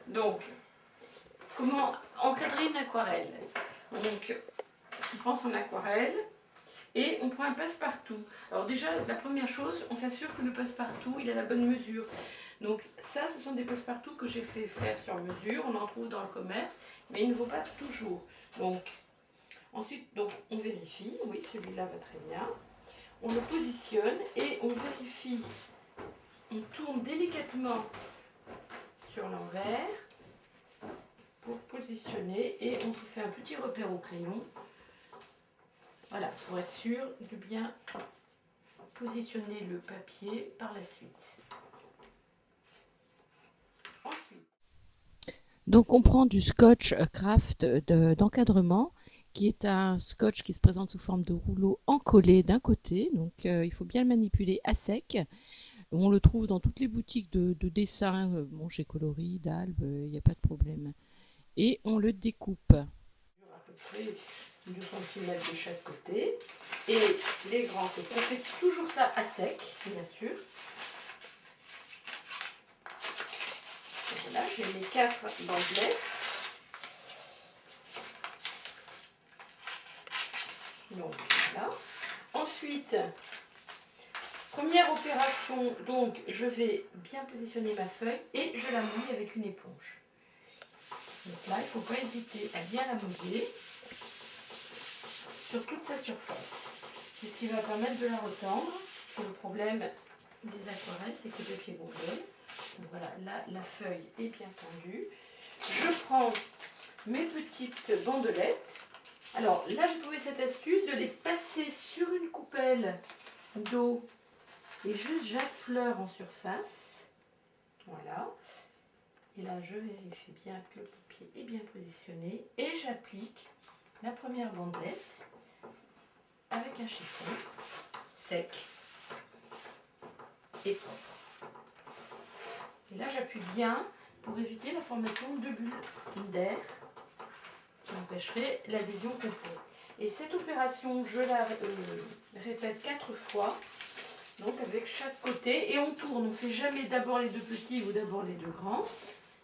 Donc, comment encadrer une aquarelle? Donc, on prend son aquarelle et on prend un passe-partout. Alors déjà, la première chose, on s'assure que le passe-partout, il a la bonne mesure. Donc ça, ce sont des passe-partout que j'ai fait faire sur mesure. On en trouve dans le commerce, mais il ne vaut pas toujours. Donc, ensuite, donc, on vérifie. Oui, celui-là va très bien. On le positionne et on vérifie. On tourne délicatement sur l'envers pour positionner et on se fait un petit repère au crayon. Voilà, pour être sûr de bien positionner le papier par la suite. Ensuite, donc on prend du scotch craft d'encadrement, qui est un scotch qui se présente sous forme de rouleau encollé d'un côté, donc il faut bien le manipuler à sec. On le trouve dans toutes les boutiques de dessin, bon, chez Coloris, d'Albe, il n'y a pas de problème. Et on le découpe. À peu près 2 cm de chaque côté. Et les grands côtés, on fait toujours ça à sec, bien sûr. Voilà, j'ai mes 4 bandelettes. Donc voilà. Ensuite, première opération, donc je vais bien positionner ma feuille et je la mouille avec une éponge. Donc là, il ne faut pas hésiter à bien la mouiller sur toute sa surface. C'est ce qui va permettre de la retendre. Le problème des aquarelles, c'est que le papier gonfle. Donc voilà, là, la feuille est bien tendue. Je prends mes petites bandelettes. Alors là, j'ai trouvé cette astuce de les passer sur une coupelle d'eau et juste j'affleure en surface. Voilà. Et là, je vérifie bien que le papier est bien positionné et j'applique la première bandelette avec un chiffon sec et propre. Et là, j'appuie bien pour éviter la formation de bulles d'air qui empêcherait l'adhésion complète. Et cette opération, je la répète 4 fois, donc avec chaque côté, et on tourne. On ne fait jamais d'abord les 2 petits ou d'abord les 2 grands,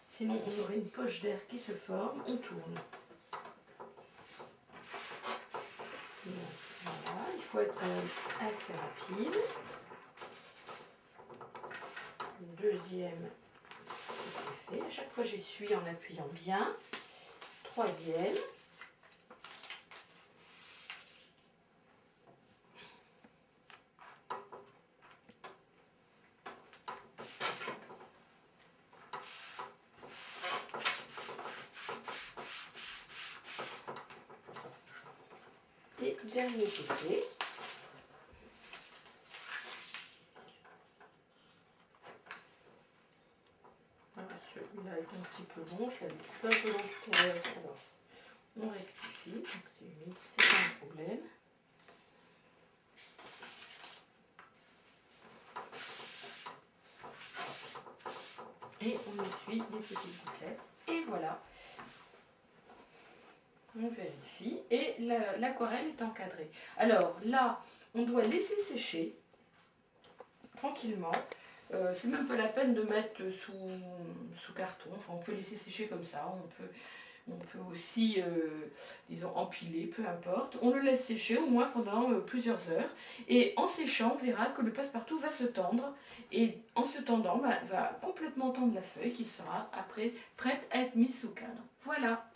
sinon on aurait une poche d'air qui se forme. On tourne. Voilà, il faut être assez rapide. Le deuxième, c'est fait. À chaque fois, j'essuie en appuyant bien. Troisième. Et dernier côté. Celui-là est un petit peu long, je l'avais fait un peu long tout à l'heure. Alors, on rectifie, donc c'est humide, c'est pas un problème. Et on essuie les petites gouttelettes. Et voilà. On vérifie. Et l'aquarelle est encadrée. Alors là, on doit laisser sécher tranquillement. C'est même pas la peine de mettre sous carton. Enfin, on peut laisser sécher comme ça. On peut aussi, disons, empiler, peu importe. On le laisse sécher au moins pendant plusieurs heures. Et en séchant, on verra que le passe-partout va se tendre. Et en se tendant, va complètement tendre la feuille qui sera après prête à être mise sous cadre. Voilà.